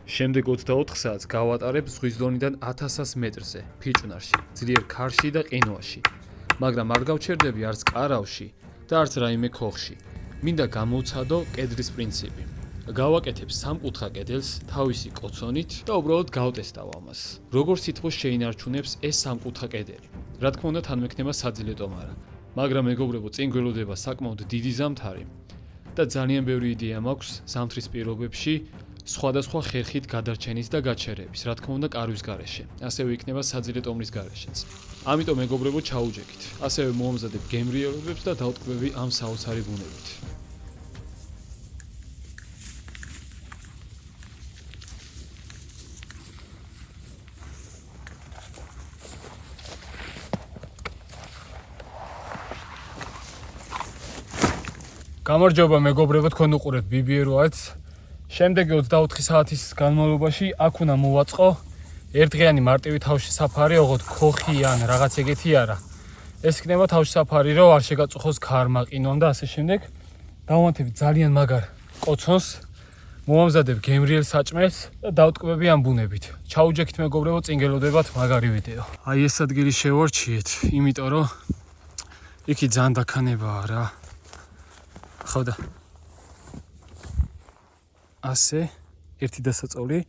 შემდეგ 24 საათს გავატარებ ზღვის დონიდან 1000 მეტრზე, ფიჭვნარში, ძლიერ ქარში და ყინვაში. მაგრამ არ გავჩერდები არც კარავში და არც რაიმე ქოხში. მინდა გამოვცადო კედლის პრინციპი. გავაკეთებ სამკუთხა კედელს თავისი კოცონით და უბრალოდ გავტესტავ ამას. როგორ სითბოს შეინარჩუნებს ეს სამკუთხა კედელი. რა თქმა უნდა, თან მექნება საძილე ტომარა. მაგრამ მეგობრებო, წინ გველოდება საკმაოდ დიდი ზამთარი და ძალიან ბევრი იდეა მაქვს ზამთრის პირობებში სხვადასხვა ხერხით გადარჩენის და გაჩერების, რა თქმა უნდა, კარვის გარეშე. ასევე იქნება საძილე ტომრის გარეშეც. ამიტომ მეგობრებო, ჩაუჯექით. ასევე მოამზადებ გემრიელობებს და დავტკბები ამ საოცარი ბუნებით. გამარჯობა მეგობრებო, თქვენ უყურებთ BBR-ს. შემდეგი 24 საათის განმავლობაში აქ უნდა მოვაწყო ერთდღიანი მარტივი თავში საფარი, ოღონდ ქოხი ან რაღაც ეგეთი არა. ეს იქნება თავში საფარი, რომ არ შეგაწუხოს ქარმა, ყინვამ და ასე შემდეგ. დავამატებ ძალიან მაგარ კოცონს, მოამზადებ გემრიელ საჭმელს და დავტკბები ამ ბუნებით. ჩაუჯექით მეგობრებო, წინ გელოდებათ მაგარი ვიდეო. აი ეს ადგილი შევარჩიეთ, იმიტომ რომ იქი ძალიან დაქანებაა რა. ხო და ასე ერთი დასაწოლი,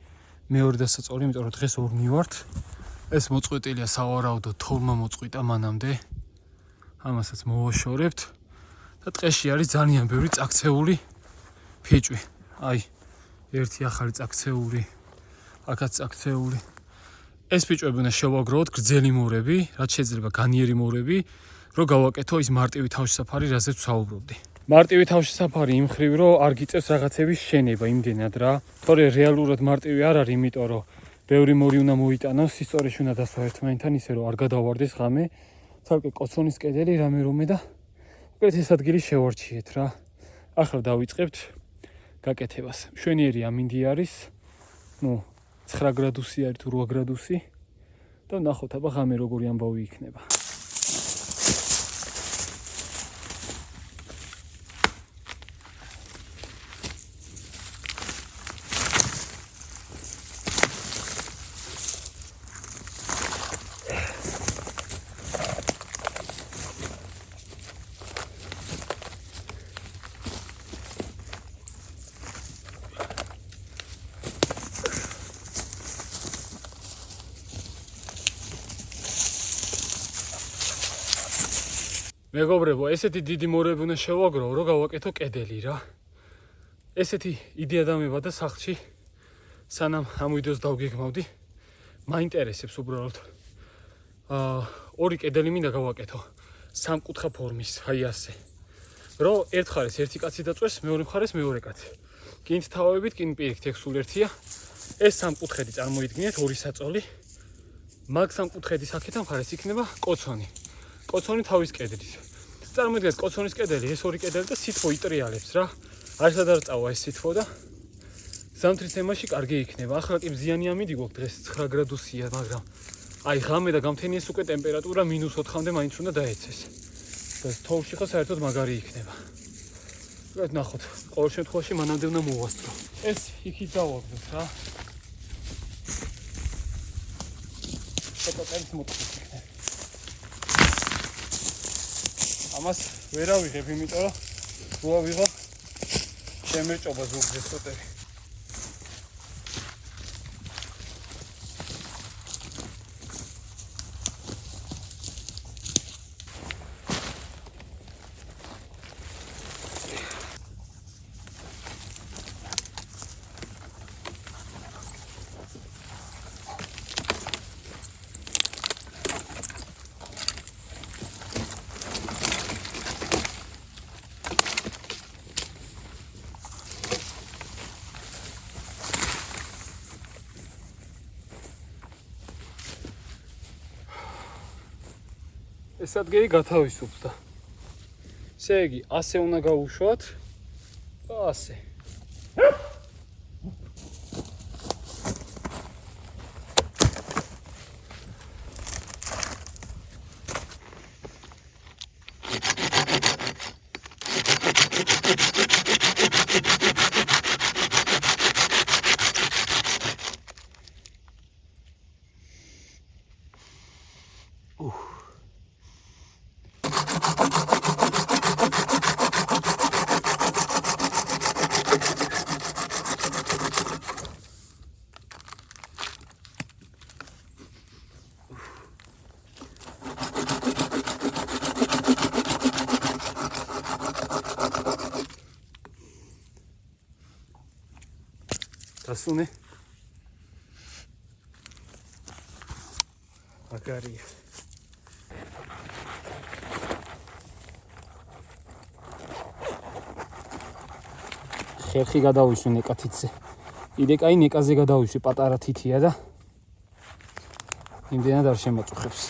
მეორე დასაწოლი, იმიტომ რომ დღეს ორ მივართ. ეს მოწყვეტილია სავარაუდო, თოვლმა მოწყვიტა მანამდე. ამასაც მოვაშორებთ და ტყეში არის ძალიან ბევრი წაქცეული ფიჭვი. აი, ერთი ახალი წაქცეული, აქაც წაქცეული. ეს ფიჭვები უნდა შევაგროვოთ გრძელი მორები, რაც შეიძლება განიერი მორები, რომ გავაკეთო ის მარტივი თავშესაფარი, რაზეც ვსაუბრობდი. მარტივი თავშესაფარი იმ ხრივ, რომ არ გიწევს რაღაცების შენება იმდენად რა. თორე რეალურად მარტივი არ არის, იმიტომ რომ ბევრი მორი უნდა მოიტანოს, ისტორიაში უნდა დასვა ერთმანეთთან, ისე რომ არ გადავარდეს ღამე. ცალკე კოცონის კედელი რამე რომე და უკეთ ეს ადგილი შევარჩიეთ რა. ახლა დავიწყებთ გაკეთებას. მშვენიერი ამინდი არის. 9 გრადუსი არის თუ 8 გრადუსი და ნახოთ აბა ღამე როგორი ამბავი იქნება. მეგობრებო, ესეთი დიდი მორები უნდა შევაგროვო, რომ გავაკეთო კედელი რა. ესეთი იდეა დამებადა სახლში, სანამ ამ ვიდეოს დავგეგმავდი. მაინტერესებს უბრალოდ. ორი კედელი მინდა გავაკეთო, სამკუთხა ფორმის, აი ასე. რომ ერთ მხარეს ერთი კაცი დაწვეს, მეორე მხარეს მეორე კაცი. კინთ თავებით, კინ პირიქით ეგ სულ ერთია. ეს სამკუთხედი წარმოიდგინეთ, ორი საწოლი. მაგ სამკუთხედის აქეთან მხარეს იქნება კოცონი. კოცონი თავის კედლით. წარმოიდგინეთ კოცონის კედელი, ეს ორი კედელი და სითბო იტრიალებს რა. არ სადარწავა ეს სითბო და ზამთრის თემაში კარგი იქნება. ახლა კი მზიანი ამინდი გვაქვს, დღეს 9 გრადუსია, მაგრამ აი ღამე და გამთენიეს უკვე ტემპერატურა -4-მდე მაინც უნდა დაეცეს. და თოვლში ხო საერთოდ მაგარი იქნება. ნახოთ, ყოველ შემთხვევაში მანამდე უნდა მოვასწრო. ეს იქით დავაგდოთ რა. შეტაკების მოწყობილ იქნება. ამას ვერ ავიღებ, იმიტომ რომ რო ავიღო შემეჭობა ზუგზე სოტერი. ეს ადგილი გათავისუფლდა. ესე იგი, ასე უნდა გავუშვათ და ასე. დასუნე. მაგარია. ხერხი გადავიშვი ნეკათიცზე. კიდე კაი ნეკაზე გადავიშვი, პატარა თითია და იმდენად არ შემაწუხებს.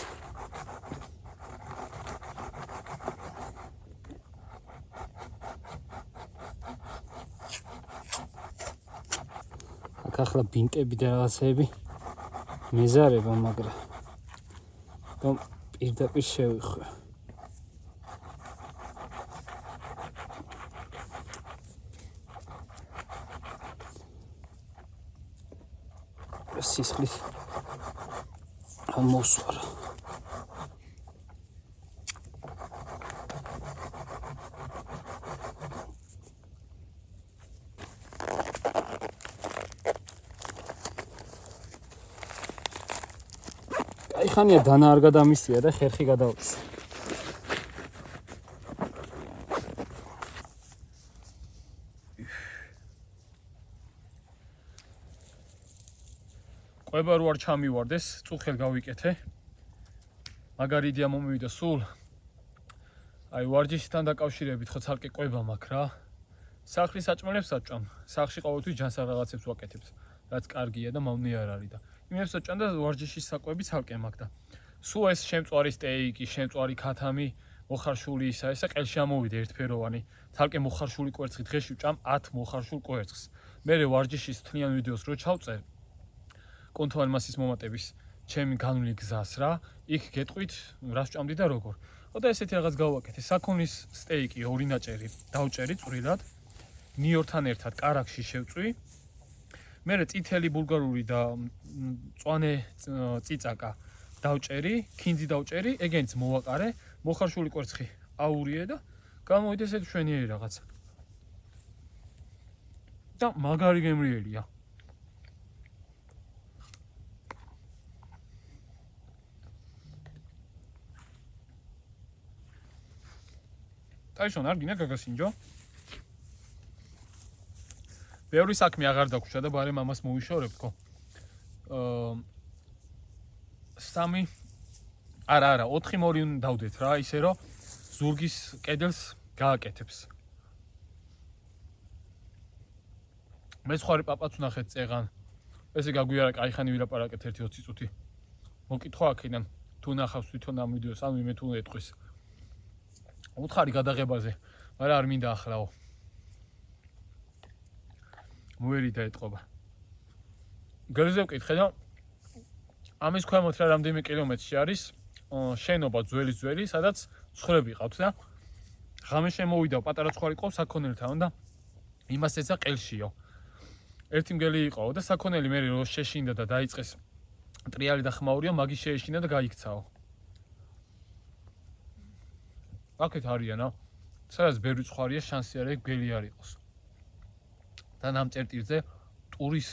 აქ ახლა ბინტები და რაღაცეები მეზარება, მაგრამ რომ პირდაპირ შევიხვე. სისხლის ამოსვარა. აი ხანია დანა არ გადამისვია და ხერხი გადავიშვი. ყვება რო არ ჩამივარდეს, წუხელ გავიკეთე. მაგარი იდეა მომივიდა სულ. აი ვარჯიშთან დაკავშირებით ხო ცალკე ყვება მაქვს რა. სახლის საჭმელებს აჭამ. სახლში ყოველთვის ჯანსაღ რაღაცებს ვაკეთებთ, რაც კარგია და მავნე არ არის და იმებს აჭამ და ვარჯიშის საკვები ცალკე მაქვს და სულ ეს შემწვარი სტეიკი, შემწვარი ქათამი, მოხარშული ესა ყელში ამოვიდა ერთფეროვანი. ცალკე მოხარშული კვერცხი დღეში ვჭამ 10 მოხარშულ კვერცხს. მე ვარჯიშის თლიან ვიდეოს რო ჩავწერ კონტროლ მასის მომატების ჩემი განვლილი გზას რა. იქ გეტყვით რას ვჭამდი და როგორ. და ესეთი რაღაც გავაკეთე. საქონლის სტეიკი 2 ნაჭერი დავჭერი წვრილად. ნიორთან ერთად კარაქში შევწვი. მერე წითელი ბულგარული და მწვანე წიწაკა დავჭერი, ქინძი დავჭერი, ეგენიც მოვაყარე, მოხარშული კვერცხი აურიე და გამოვიდა ესეთ მშვენიერი რაღაცა. და მაგარი გემრიელია. აიშონ არ გინდა გაგასინჯო. ბევრი საქმე აღარ დაგვრჩა და ბარემ ამას მოვიშორებ თქო. 3 არა 4 მორი დავდეთ რა, ისე რომ ზურგის კედელს გააკეთებს. მე სხვარი პაპაც ვნახეთ წეღან. ესე გაგვიარა კაიხანი ვილაპარაკეთ 1-20 წუთი. მოკითხო აქედან თუ ნახავს თვითონ ამ ვიდეოს, ანუ მე თუ ეტყვის. უთხარი გადაღებაზე, მაგრამ არ მინდა ახლაო. მოერი დაეთყობა. გერზე ვკითხე და ამის ქვემოთ რა რამდენიმე კილომეტრში არის შენობა ძველი, სადაც ცხვრები ყავთ და ღამე შემოვიდა პატარა ცხვრი ყავს საქონელთან და იმას ეცა ყელშიო. ერთი მგელი იყო და საქონელი მე რო შეშინდა და დაიწყეს ტრიალი და ხმაურია, მაგის შეეშინა და გაიქცაო. აქეთ არიანა, სადაც ბევრი ცხვრია, შანსი არის გელი არ იყოს. და ნამწერტილზე ტურის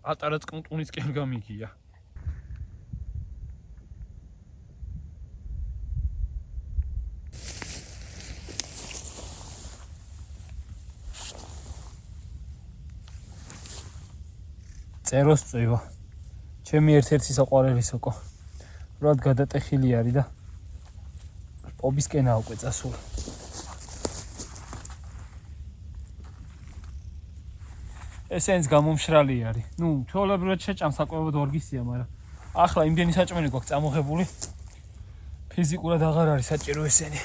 პატარა წყმტუნის კენ გამიგია. წეროს წვივა. ჩემი ერთ-ერთი საყვარელი სოკო. როდ გადატეხილი არის და ობისკენ აუკვეცა სულ. ესენც გამომშრალი არის. ნუ, ჩვეულებრივად შეჭამ საკვებად ვარგისია, მაგრამ ახლა იმდენი საჭმელი გვაქვს წამოღებული. ფიზიკურად აღარ არის საჭირო ესენი.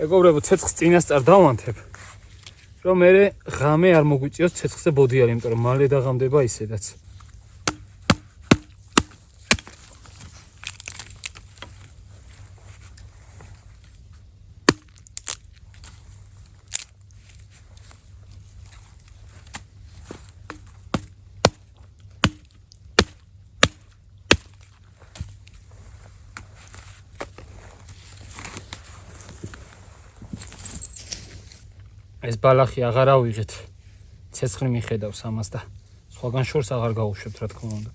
ეგობრებო, ცეცხლს წინასწარ დავანთებ. რომ მე ღამე არ მოგვიწიოს ცეცხლზე ბოდიარი, იმიტომ რომ მალე დაღამდება ისედაც. ეს ბალახი აღარ ავიღეთ. ცეცხლი მიხედავს ამას და სხვაგან შორს აღარ გავუშვებთ, რა თქმა უნდა.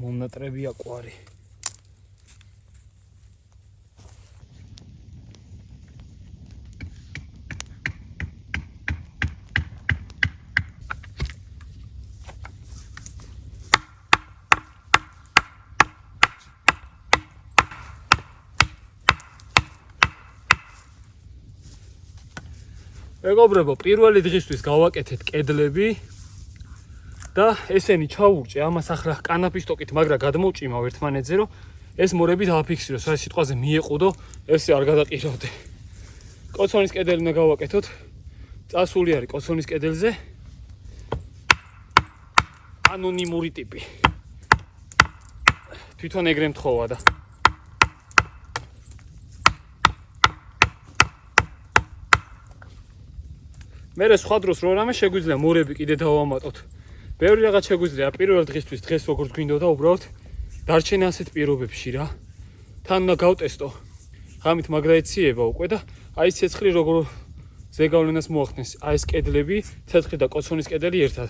მომნატრებია კვარი. მეგობრებო, პირველი დღისთვის გავაკეთეთ კედლები და ესენი ჩაურჭე, ამას ახლა კანაფის ტოკით, მაგრამ გადმოვჭიმავ ერთმანეთზე, რომ ეს მორები დააფიქსიროს, რა სიტყვაზე მიეყუდო, ესე არ გადაყირავდე. კოცონის კედელი უნდა გავაკეთოთ. წასული არის კოცონის კედელზე. ანონიმური ტიპი. თვითონ ეგრე მთხოვა და მერე სხვა დროს რო რამე შეგვიძლია მორები კიდე დავამატოთ. ბევრი რაღაც შეგვიძლია პირველ დღისთვის დღეს როგორც გვინდოდა უბრალოდ დარჩენა ასეთ პირობებში რა. თან უნდა გავტესტო. ღამით მაგრა ეციება უკვე და აი ცეცხლი როგორ ზეგავლენას მოახდენს. აი ეს კედლები, ცეცხლი და კოცონის კედელი ერთად.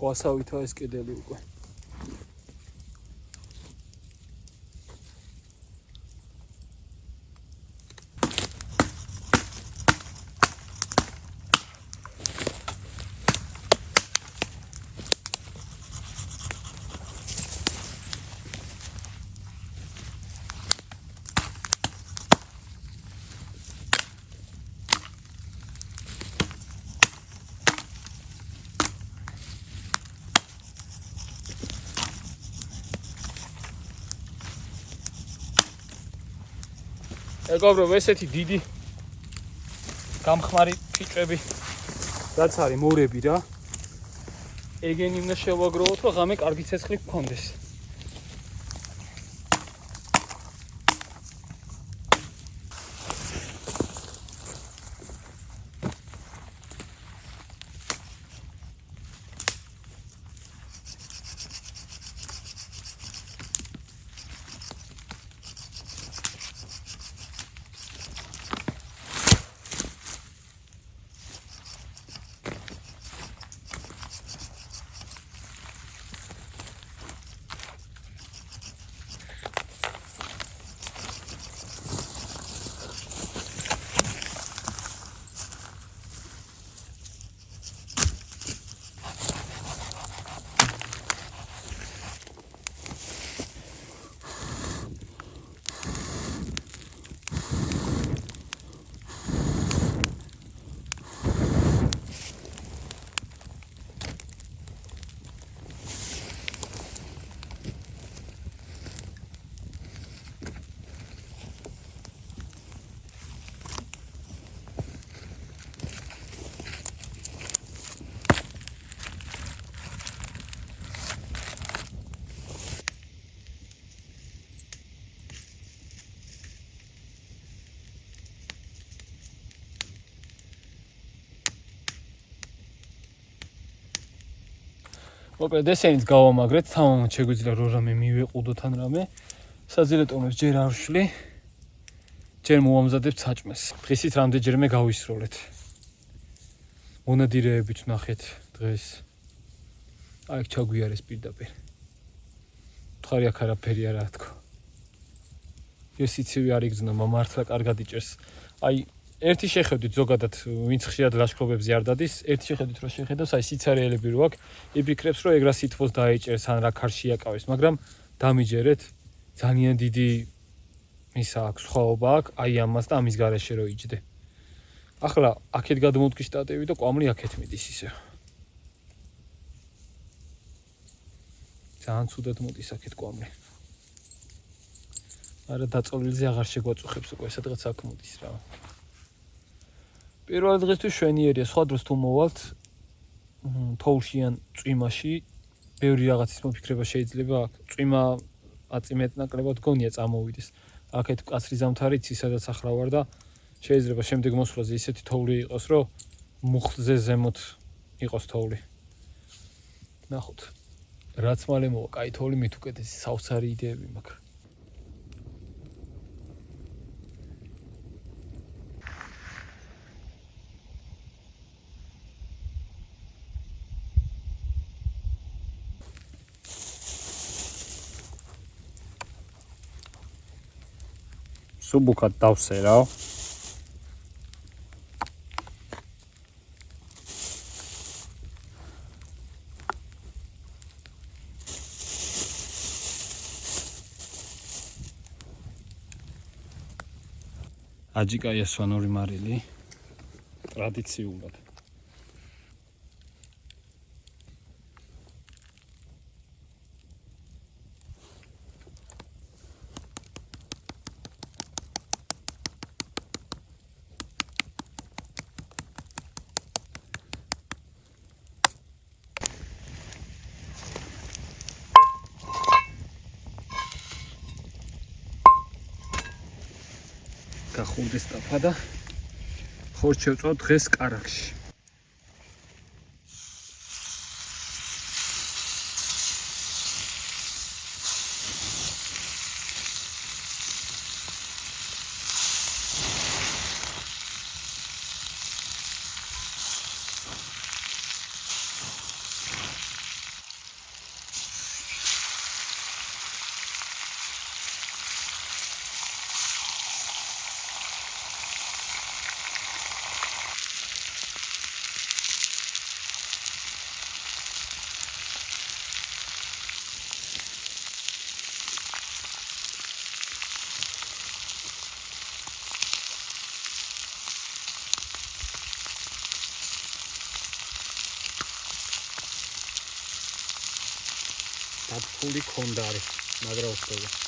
ქვასავითა ეს კედელი უკვე. მეგობრებო, ესეთი დიდი გამხმარი ფიჭები რაც არის მორები რა. ეგენი უნდა შევაგროვოთ, რომ ღამე კარგი ცეცხლი გქონდეს. მოკლედ ესენიც გავამაგრეთ, თამამად შეგვიძლია რომ რამე მივეყუდოთ ან რამე. საძილეტონებს ჯერ არ ვშლი, ჯერ მოვამზადებთ საჭმეს. დღისით რამდენჯერმე გავისროლეთ. მონადირეებით ვნახეთ დღეს. აი ჩაგვიარეს პირდაპირ. თქვარი აქ არაფერი არა თქო. სიცივი არ იგრძნო, მართლა კარგად იჭერს. აი ერთი შეხედვით ზოგადად ვინც ხშირად ლაშქრობებზე არ დადის, ერთი შეხედვით რო შეხედავს, აი სიცარიელები რო აქვს, იფიქრებს რომ ეგ რა სითბოს დაიჭერს, ან რა ქარში აკავეს, მაგრამ დამიჯერეთ, ძალიან დიდი ისა აქვს ხვაობა აქვს, აი ამას და ამის გარეშე რო იჯდე. ახლა აქეთ გადმოვდგი შტატივი და კვამლი აქეთ მიდის ისე. ძალიან ცუდად მოდის აქეთ კვამლი. არა დაწოლიზე აღარ შეგვაწუხებს უკვე სადღაც აქ მოდის რა. პირველ დღესთვის შვენიერია, სხვა დროს თუ მოვალთ თოვლში ან წვიმაში, ბევრი რაღაცის მოფიქრება შეიძლება აქ. წვიმა აწიმეთ-ნაკლებად გონია წამოვიდეს. აქეთ კაცრი ზამთარი იცი სადაც ახლა ვარ და შეიძლება შემდეგ მოსვლაზე ისეთი თოვლი იყოს, რომ მუხლზე ზემოთ იყოს თოვლი. ნახოთ. რაც მალე მოვა, კაი თოვლი მით უკეთესი, საოცარი იდეები მაქვს. სუბუქად დავსერავ. აჯიკაია სვანური მარილი ტრადიციულად. გახურდეს ტაფა და ხორცს შევწვავ დღეს კარაქში. დაფული ქონდარი, მაგრამ უხდება.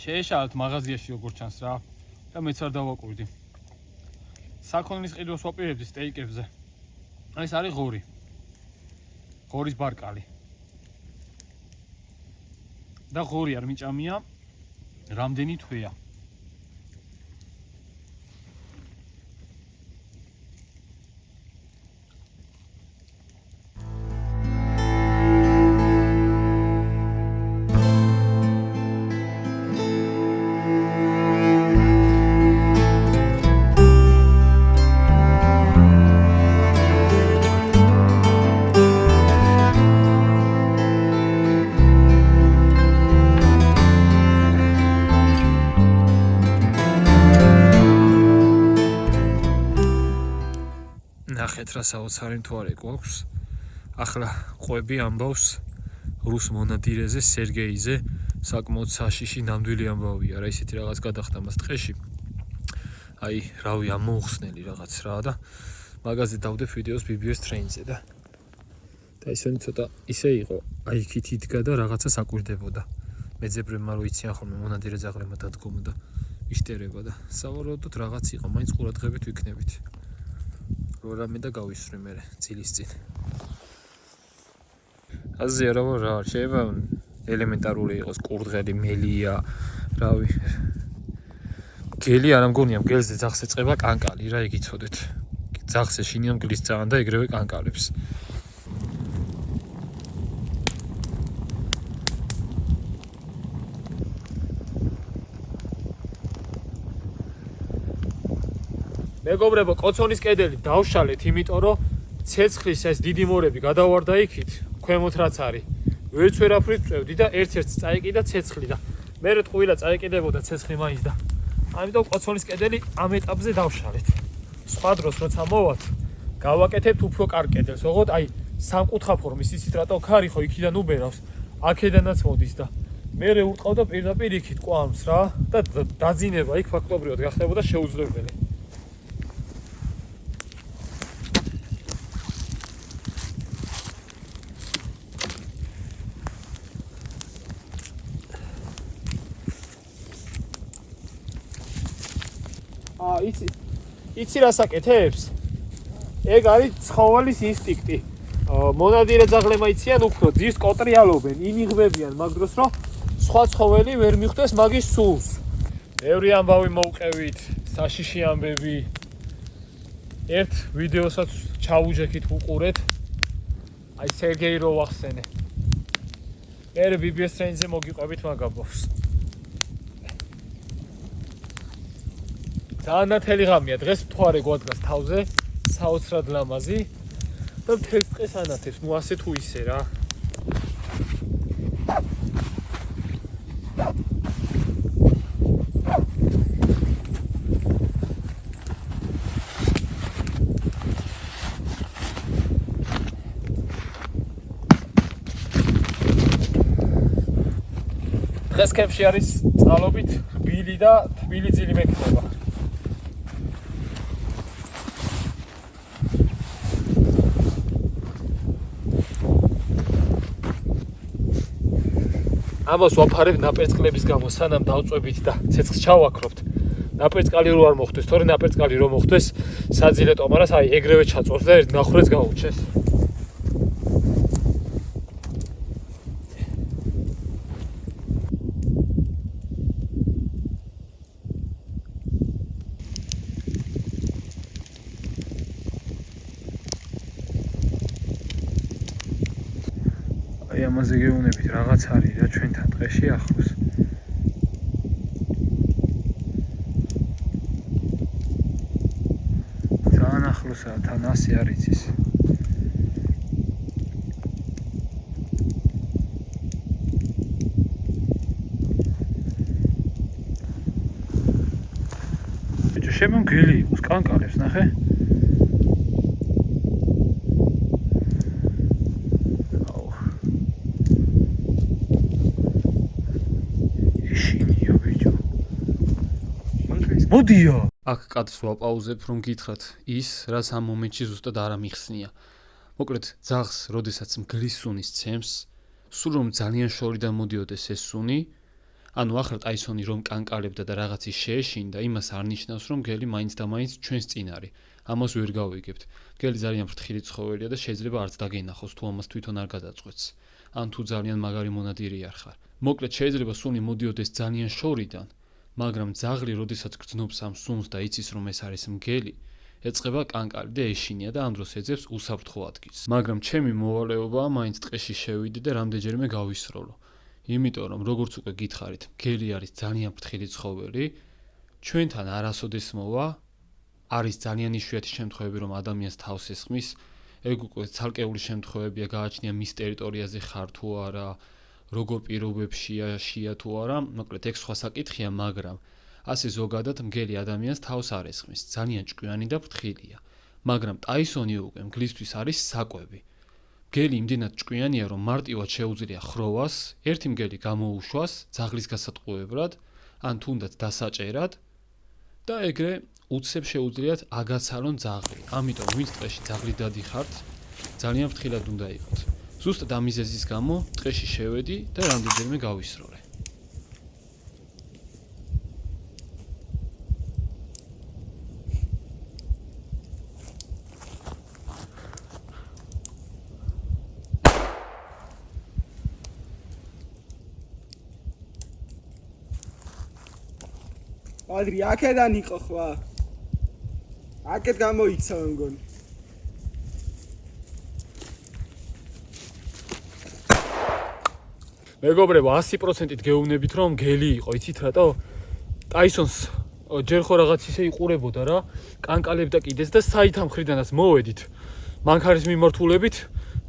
შეეშალეთ მაღაზიაში როგორ ჩანს რა და მეც არ დავაკვირდი. საქონლის ყიდვას ვაპირებდი სტეიკებზე. ეს არის ღორი. ღორის ბარკალი. და ღორი არ მიჭამია რამდენი თვეა. ნახეთ რა საოცარი მთვარე გვაქვს. ახლა ყვები ამბავს რუს მონადირეზე სერგეიზე საკმაოდ საშიში ნამდვილი ამბავია რა ისეთი რაღაც გადახდა მას ტყეში. აი რავი ამოუხსნელი რაღაც რა და მაგაზე დავდებ ვიდეოს BBS ტრეინზე და ისინი ცოტა ისე იყო აი იქით იდგა და რაღაცას აკვირდებოდა მეძებრებმა რო იციან ხოლმე მონადირე ძაღლებმა დადგომა და იშტერება და სავარაუდოდ რაღაც იყო, მაინც ყურადღებით ვიქნებით. რო რამე და გავისვრი მე წილის წინ. აზია რა არის, შეიძლება ელემენტარული იყოს კურდღელი, მელია, რავი. გელი არ ამგონია, მგელზე ძაღს ეწყება კანკალი, რა იგიცოდეთ. ძაღს ეშინია მგლის ძაღან და ეგრევე კანკალებს. მეგობრებო, კოცონის კედელი დავშალეთ, იმიტომ რომ ცეცხლის ეს დიდი მორები გადავარდა იქით, ქვემოთ რაც არის. ვერც ვერაფრით წევდი და ერთ-ერთს წაიკიდა ცეცხლი და მერე ტყუილა წაიკიდებოდა ცეცხლი მაინც და ამიტომ კოცონის კედელი ამ ეტაპზე დავშალეთ. სხვა დროს როცა მოვათ, გავაკეთებთ უფრო კარგ კედელს, ოღონდ აი სამკუთხა ფორმის ისიც რატო ქარი ხო იქიდან უბერავს, აქედანაც მოდის და მერე ურტყავდა პირდაპირ იქით კვამს რა და დაძინება იქ ფაქტობრივად გახდებოდა შეუძლებელი. იცი რას აკეთებს? ეგ არის ცხოველის ინსტინქტი. მონადირე ძაღლებმა იციან უფრო ძირს კოტრიალობენ, იმიღბებიან მაგ დროს რომ სხვა ცხოველი ვერ მიხვდეს მაგის სულს. ბევრი ამბავი მოვყევით, საშიში ამბები. ერთ ვიდეოსაც ჩავუჯექით უყურეთ. აი სერგეი რო ვახსენე. მე BBS ტრენინგზე მოგიყვებით მაგაბავს. დაანათელი ღამეა, დღეს მთვარე გვადგას თავზე, საოცრად ლამაზი და მთელს დღეს ანათებს, ნუ ასე თუ ისე რა. დღეს კემპში არის წყალობით რბილი და თბილი ძილი მექნება. ამას ვაფარებ ნაპერწკლების გამო, სანამ დავწვევით და ცეცხლს ჩავაქრობთ. ნაპერწკალი რო არ მოხდეს, თორე ნაპერწკალი რო მოხდეს, საძილე ტომარას აი ეგრევე ჩაწვევს და ერთ ნახრეც გაუჩეს. აი ამაზე გეუბნებით რაღაც არის რა ჩვენთან დღეში ახლოს. ძალიან ახლოსაა, თან 100 არ იცის. ბიჭო, შემოგელი იყოს კანკალებს ნახე. მოდია! აქ კადრს ვაპაუზებ, რომ გითხრათ ის, რაც ამ მომენტში ზუსტად არ ამიხსნია. მოკლედ, ძაღს, როდესაც მგლის სუნის ცემს, სულ რომ ძალიან შორიდან მოდიოდეს ეს სუნი, ანუ ახლა ტაისონი რომ კანკალებდა და რაღაცის შეეშინდა, იმას არ ნიშნავს, რომ მგელი მაინც და მაინც ჩვენს წინ არის. ამას ვერ გავიგებთ. მგელი ძალიან ფრთხილი ცხოველია და შეიძლება არც დაგენახოს, თუ ამას თვითონ არ გადაწყვეტს. ან თუ ძალიან მაგარი მონადირე არ ხარ. მოკლედ, შეიძლება სუნი მოდიოდეს ძალიან შორიდან, მაგრამ ძაღლი, როდესაც გრძნობს ამ სუნს და იცის, რომ ეს არის მგელი, ეწყება კანკალი და ეშინია და ამ დროს ეძებს უსაფრთხო ადგილს. მაგრამ ჩემი მოვალეობაა მაინც ტყეში შევიდე და რამდენჯერმე გავისროლო. იმიტომ რომ როგორც უკვე გითხარით, მგელი არის ძალიან ფრთხილი ცხოველი, ჩვენთან არასოდეს მოვა, არის ძალიან იშვიათი შემთხვევები, რომ ადამიანს თავს ესხმის, ეგ უკვე ცალკეული შემთხვევებია, გააჩნია მის ტერიტორიაზე ხარ თუ არა, როგორ პირობებშია თუ არა, მოკლედ ეგ სხვა საკითხია, მაგრამ ასე ზოგადად მგელი ადამიანს თავს არ ესხმის, ძალიან ჭკვიანი და ფრთხილია. მაგრამ ტაისონი უკვე მგლისთვის არის საკვები. მგელი იმდენად ჭკვიანია, რომ მარტივად შეუძლია ხროვას, ერთი მგელი გამოუშვას ძაღლის გასატყუებლად, ან თუნდაც დასაჭერად და ეგრე უცებ შეუძლიათ აგაცალონ ძაღლი. ამიტომ ვინც ტყეში ძაღლი დადიხართ, ძალიან ფრთხილად უნდა იყოთ. ზუსტად ამ მიზეზის გამო ტყეში შევედი და რამდენჯერმე გავისროლე. კვადრი აქედან იყო ხვა. აქეთ გამოიქცა მე მგონი. მეგობრებო 100%-ით გეუბნებით რომ გელი იყო, იცით რატო? ტაისონს ჯერ ხო რაღაც ისე იყურებოდა რა, კანკალებდა კიდეც და საით ამ ხრიდანაც მოვედით. მანქანის მიმართულებით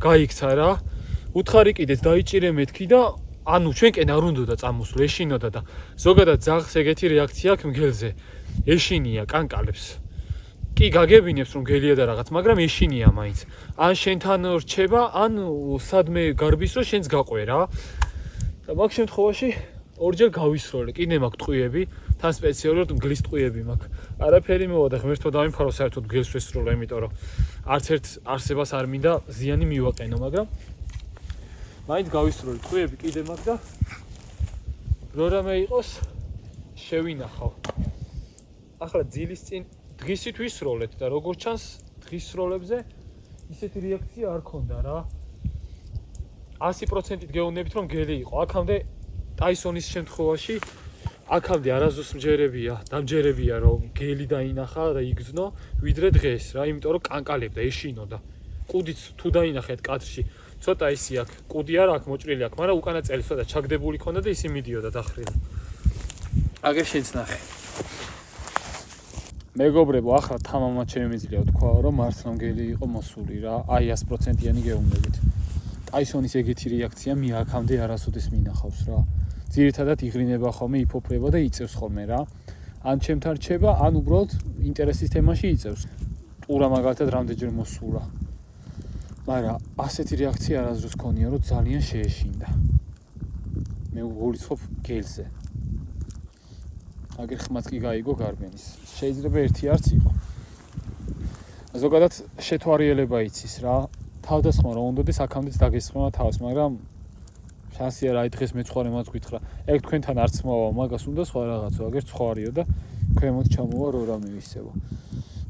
გაიქცა რა. უთხარი კიდეც დაიჭირე მეთქი და ანუ ჩვენკენ არ უნდოდა წამოსვლო, ეშინოდა და ზოგადად ძაღლს ეგეთი რეაქცია აქვს მგელზე. ეშინია კანკალებს. კი გაგებინებს რომ გელია და რაღაც, მაგრამ ეშინია მაინც. ან შენთან რჩება, ან სადმე გარბის რომ შენს გაყვე რა. და მაგ შემთხვევაში ორჯერ გავისროლე. კიდე მაქვს ტყვიები, თან სპეციალურად მგლის ტყვიები მაქვს. არაფერი მოვა და ღმერთო დავიმფარო საერთოდ მგელს ვესროლე, იმიტომ რომ არც ერთ არსებას არ მინდა ზიანი მივაყენო, მაგრამ მაინც გავისროლე ტყვიები კიდე მაქვს და რო რამე იყოს შევინახავ. ახლა ძილის წინ დღისით ვისროლეთ და როგორც ჩანს დღის სროლებზე ისეთი რეაქცია არ ქონდა რა. 100%-ით გეუბნებით რომ გელი იყო. აქამდე ტაისონის შემთხვევაში აქამდე არასდროს დამჯერებია რომ გელი დაინახა და იგრძნო, ვიდრე დღეს რა, იმიტომ რომ კანკალებდა, ეშინოდა. კუდიც თუ დაინახეთ კადრში, ცოტა ისი აქ, კუდი არ აქვს მოჭრილი აქ, მაგრამ უკანა წელი ცოტა ჩაგდებული ქონდა და ისი მიდიოდა დახრილი. აგერ შენც ნახე. მეგობრებო, ახლა თამამად შემიძლია თქვა რომ მართლა გელი იყო მოსული რა, აი 100%-იანი გეუბნებით. ტაისონის ეგეთი რეაქცია მე აქამდე არასოდეს მინახავს რა. ძირითადად იღრინება ხოლმე, იფოფრება და იწევს ხოლმე რა. ან ჩემთან რჩება, ან უბრალოდ ინტერესის თემაში იწევს. ტურა მაგალითად რამდენჯერ მოსულა. მაგრამ ასეთი რეაქცია არასდროს ქონია, რომ ძალიან შეეშინდა. მე ვგულისხმობ გელზე. აგერ ხმაც კი გაიგო გარბენის. შეიძლება ერთი არც იყო. ზოგადად შეთვარიელება იცის რა. თავდასხმა რომ უნდადეს აქამდეც დაგესხმა თავს, მაგრამ შანსი არა, აი დღეს მეცხვარე მას გითხრა. ეგ თქვენთან არც მოვა, მაგას უნდა სხვა რაღაცო, აგერ ცხვარიო და ქვემოთ ჩამოვა რო რამე ისევა.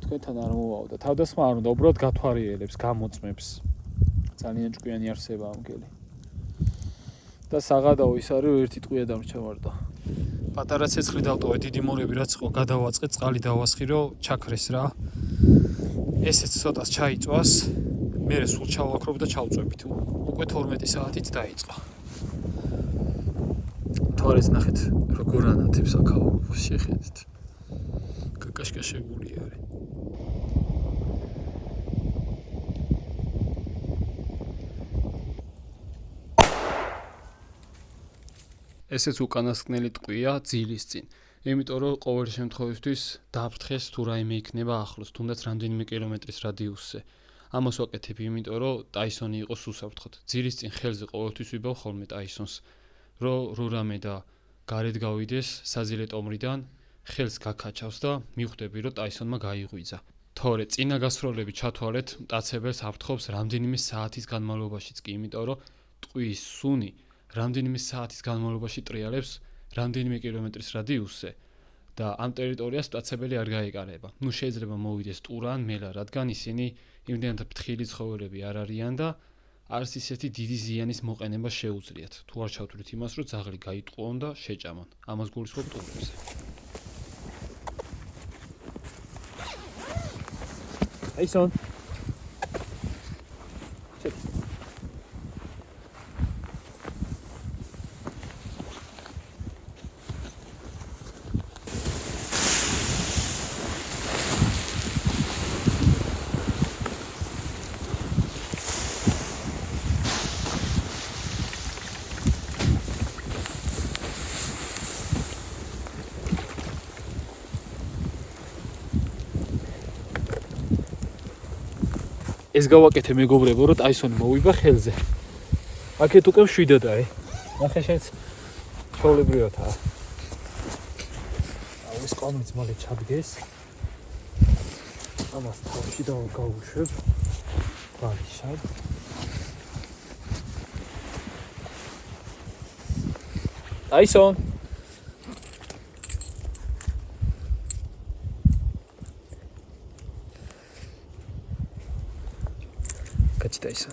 თქვენთან არ მოვაო და თავდასხმა არ უნდა, უბრალოდ გათვარიელებს, გამოწმებს. ძალიან ჭკვიანი არსებაა მგელი. და საღადაო ის არის, რომ ერთი ტყვია დამრჩა მარტო. პატარა ცეცხლი დავტოვე, დიდი მორები რაც იყო, გადავაწყე, წყალი დავასხირო, ჩაქრეს რა. ესეც ცოტას ჩაიწვას. მე სულ ჩავაქრობ და ჩავწვევით. უკვე 12 საათით დაიწყო. თორეს ნახეთ, როგორ ანათებს აქაო, შეხედეთ. კაკაშკაშებული არის. ესეც უკანასკნელი ტყვია ძილის წინ. იმიტომ რომ ყოველ შემთხვევისთვის დაფრთხეს თუ რაიმე იქნება ახლოს, თუნდაც რამდენიმე კილომეტრის რადიუსზე. ამას ვაკეთებ, იმიტომ რომ ტაისონი იყოს უსაფრთხოდ. ძილის წინ ხელზე ყოველთვის ვიბავ ხოლმე ტაისონს, რომ რამე და გარეთ გავიდეს საძილე ტომრიდან, ხელს გაქაჩავს და მივხვდები, რომ ტაისონმა გაიღვიძა. თორე წინა გასროლები ჩათვალეთ, მტაცებელს აფრთხობს რამდენიმე საათის განმავლობაშიც კი, იმიტომ რომ ტყვის სუნი რამდენიმე საათის განმავლობაში ტრიალებს რამდენიმე კილომეტრის რადიუსზე და ამ ტერიტორიას მტაცებელი არ გაეკარება. ნუ შეიძლება მოვიდეს ტურა ან მელა, რადგან ისინი იმდენად ფრთხილი ცხოველები არ არიან და არც ისეთი დიდი ზიანის მოყენება შეუძლიათ. თუ არ ჩავთვლით იმას, რომ ძაღლი გაიტყუონ და შეჭამონ. ამას გულისხმობ ტურებზე. Tyson. ეს გავაკეთე მეგობრებო, რომ ტაისონი მოვიბა ხელზე. აქეთ უკვე მშვიდად არის. ნახე შენც ჩაოლებრივადაა. ეს კომიც მალე ჩადგეს. ამას თავში გავუშვებ. ვარიშად. ტაისონ. Tyson.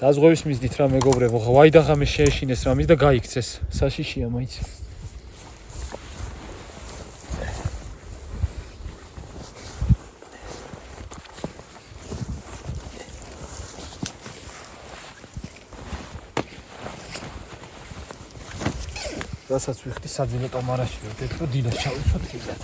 დაზღვევის მიზნით რა მეგობრებო, ვაიდაღამე შეეშინეს რამის და გაიქცეს. საშიშია მაინც. რასაც ვიხდი საძილე ტომარაში ვიდეთ, რომ დილას ჩავიცვათ გიზად.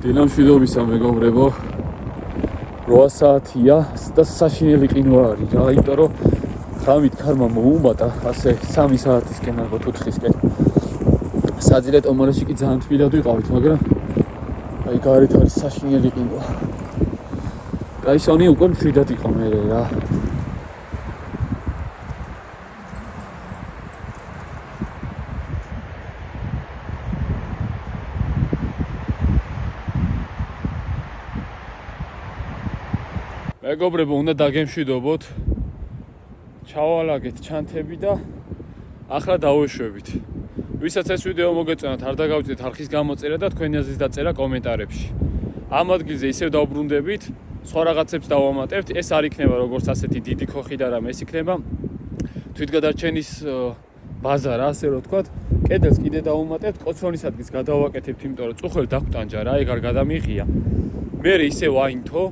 დილამშვიდობისა მეგობრებო 8 საათია და საშინელი ყინვა არის რა, იმიტომ რომ ღამით ქარმა მოუმატა ასე 3 საათისკენ ალბათ 4-ისკენ. საძილე ტომარაში კი ძალიან თბილად ვიყავით, მაგრამ აი გარეთ არის საშინელი ყინვა. კაისონი უკვე მშვიდად იყო მე რა. მეგობრებო, უნდა დაგემშვიდობოთ. ჩავალაგეთ ჩანთები და ახლა დავეშვებით. ვისაც ეს ვიდეო მოგეწონათ, არ დაგავიწყდეთ არხის გამოწერა და თქვენი აზრის დაწერა კომენტარებში. ამ ადგილზე ისევ დავბრუნდებით, სხვა რაღაცებს დავამატებთ. ეს არ იქნება როგორც ასეთი დიდი ქოხი და რამე, ეს იქნება თვითგადარჩენის ბაზა რა, ასე რომ ვთქვათ. კედელს კიდე დავუმატებთ, კოცონის ადგილს გადავაკეთებთ, იმიტომ რომ წუხელი დაგვტანჯა რა, ეგ არ გადამიღია. მე ისე ვაინთო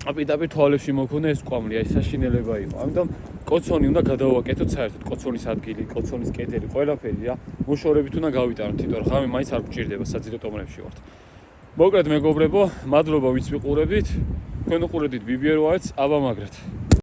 აპირდაპირ თვალებში მოგონა ეს კვამლი, აი საშინელება იყო. ამიტომ კოცონი უნდა გადავაკეთოთ საერთოდ, კოცონის ადგილი, კოცონის კედელი, ყველაფერი რა. მოშორებით უნდა გავიტანოთ, იმიტომ რომ ღამე მაინც არ გვჭირდება, საძილე ტომრებში ვართ. მოკლედ მეგობრებო, მადლობა ვიც ვიყურებდით. თქვენ უყურებდით BBR White-ს, აბა მაგრად.